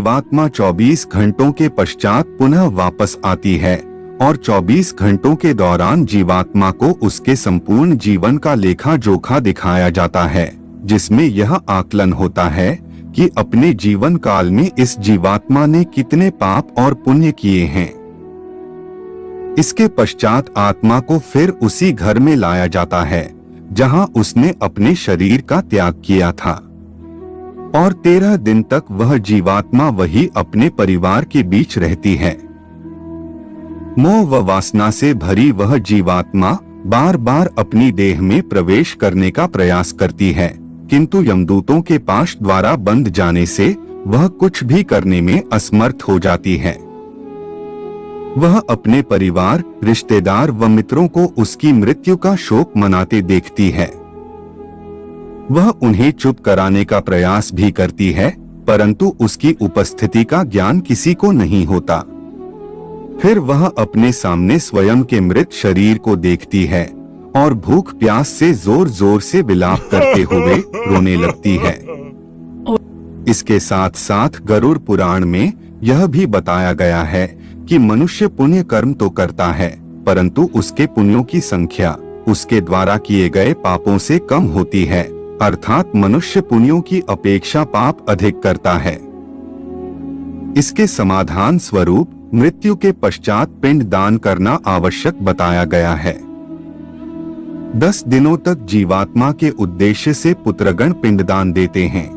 जीवात्मा 24 घंटों के पश्चात पुनः वापस आती है और 24 घंटों के दौरान जीवात्मा को उसके संपूर्ण जीवन का लेखा जोखा दिखाया जाता है, जिसमें यह आकलन होता है कि अपने जीवन काल में इस जीवात्मा ने कितने पाप और पुण्य किए हैं। इसके पश्चात आत्मा को फिर उसी घर में लाया जाता है जहां उसने अपने शरीर का त्याग किया था और 13 दिन तक वह जीवात्मा वही अपने परिवार के बीच रहती है। मोह व वासना से भरी वह जीवात्मा बार बार अपनी देह में प्रवेश करने का प्रयास करती है, किंतु यमदूतों के पाश द्वारा बंद जाने से वह कुछ भी करने में असमर्थ हो जाती है। वह अपने परिवार, रिश्तेदार व मित्रों को उसकी मृत्यु का शोक मनाते देखती है। वह उन्हें चुप कराने का प्रयास भी करती है, परंतु उसकी उपस्थिति का ज्ञान किसी को नहीं होता। फिर वह अपने सामने स्वयं के मृत शरीर को देखती है और भूख प्यास से जोर जोर से विलाप करते हुए रोने लगती है। इसके साथ साथ गरुड़ पुराण में यह भी बताया गया है कि मनुष्य पुण्य कर्म तो करता है, परंतु उसके पुण्यों की संख्या उसके द्वारा किए गए पापों से कम होती है, अर्थात मनुष्य पुण्यों की अपेक्षा पाप अधिक करता है। इसके समाधान स्वरूप मृत्यु के पश्चात पिंड दान करना आवश्यक बताया गया है। 10 दिनों तक जीवात्मा के उद्देश्य से पुत्रगण पिंडदान देते हैं।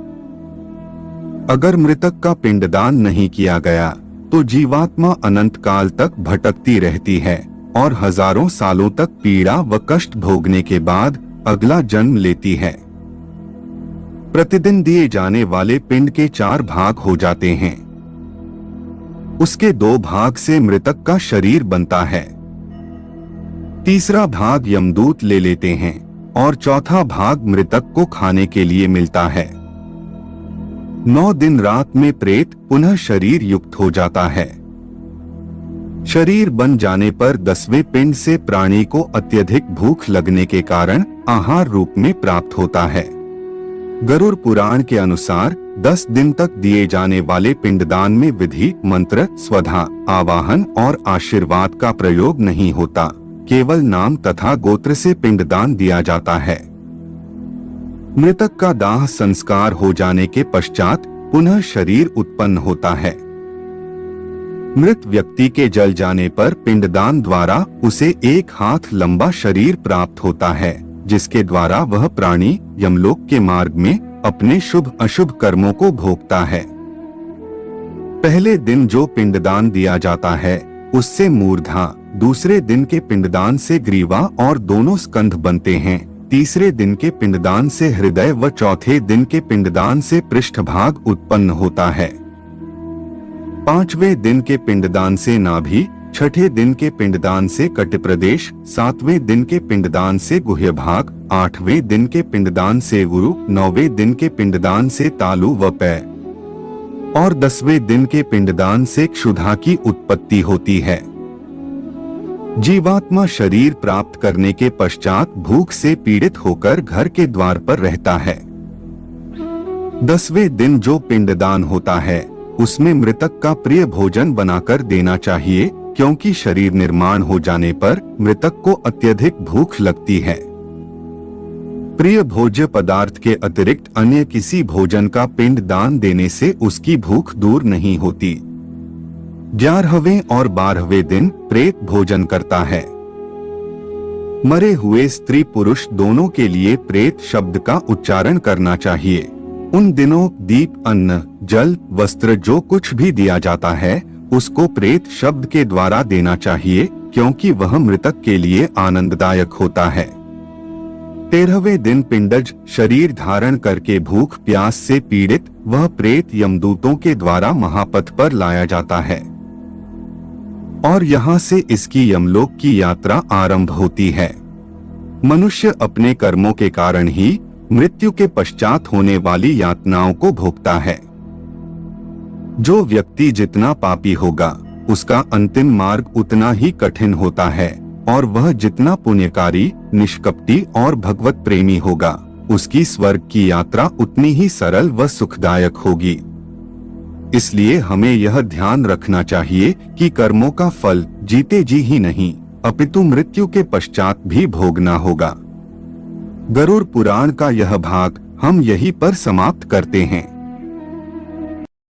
अगर मृतक का पिंडदान नहीं किया गया तो जीवात्मा अनंत काल तक भटकती रहती है और हजारों सालों तक पीड़ा व कष्ट भोगने के बाद अगला जन्म लेती है। प्रतिदिन दिए जाने वाले पिंड के 4 भाग हो जाते हैं। उसके 2 भाग से मृतक का शरीर बनता है, तीसरा भाग यमदूत ले लेते हैं और चौथा भाग मृतक को खाने के लिए मिलता है। 9 दिन रात में प्रेत पुनः शरीर युक्त हो जाता है। शरीर बन जाने पर 10वें पिंड से प्राणी को अत्यधिक भूख लगने के कारण आहार रूप में प्राप्त होता है। गरुड़ पुराण के अनुसार 10 दिन तक दिए जाने वाले पिंडदान में विधि, मंत्र, स्वधा, आवाहन और आशीर्वाद का प्रयोग नहीं होता, केवल नाम तथा गोत्र से पिंडदान दिया जाता है। मृतक का दाह संस्कार हो जाने के पश्चात पुनः शरीर उत्पन्न होता है। मृत व्यक्ति के जल जाने पर पिंडदान द्वारा उसे 1 हाथ लंबा शरीर प्राप्त होता है, जिसके द्वारा वह प्राणी यमलोक के मार्ग में अपने शुभ अशुभ कर्मों को भोगता है। पहले दिन जो पिंडदान दिया जाता है उससे मूर्धा, दूसरे दिन के पिंडदान से ग्रीवा और दोनों स्कंध बनते हैं, तीसरे दिन के पिंडदान से हृदय व चौथे दिन के पिंडदान से पृष्ठभाग उत्पन्न होता है। 5वें दिन के पिंडदान से नाभि, 6ठे दिन के पिंडदान से कटिप्रदेश, 7वें दिन के पिंडदान से गुह्य भाग, 8वें दिन के पिंडदान से गुरु, 9वें दिन के पिंडदान से तालु व पैर और 10वें दिन के पिंडदान से क्षुधा की उत्पत्ति होती है। जीवात्मा शरीर प्राप्त करने के पश्चात भूख से पीड़ित होकर घर के द्वार पर रहता है। 10वें दिन जो पिंडदान होता है उसमें मृतक का प्रिय भोजन बनाकर देना चाहिए, क्योंकि शरीर निर्माण हो जाने पर मृतक को अत्यधिक भूख लगती है। प्रिय भोज्य पदार्थ के अतिरिक्त अन्य किसी भोजन का पिंड दान देने से उसकी भूख दूर नहीं होती। 11वें और 12वें दिन प्रेत भोजन करता है। मरे हुए स्त्री पुरुष दोनों के लिए प्रेत शब्द का उच्चारण करना चाहिए। उन दिनों दीप, अन्न, जल, वस्त्र जो कुछ भी दिया जाता है उसको प्रेत शब्द के द्वारा देना चाहिए, क्योंकि वह मृतक के लिए आनंददायक होता है। 13वें दिन पिंडज शरीर धारण करके भूख प्यास से पीड़ित वह प्रेत यमदूतों के द्वारा महापथ पर लाया जाता है और यहाँ से इसकी यमलोक की यात्रा आरंभ होती है। मनुष्य अपने कर्मों के कारण ही मृत्यु के पश्चात होने वाली यातनाओं को भोगता है। जो व्यक्ति जितना पापी होगा उसका अंतिम मार्ग उतना ही कठिन होता है और वह जितना पुण्यकारी, निष्कपटी और भगवत प्रेमी होगा उसकी स्वर्ग की यात्रा उतनी ही सरल व सुखदायक होगी। इसलिए हमें यह ध्यान रखना चाहिए कि कर्मों का फल जीते जी ही नहीं अपितु मृत्यु के पश्चात भी भोगना होगा। गरुड़ पुराण का यह भाग हम यहीं पर समाप्त करते हैं।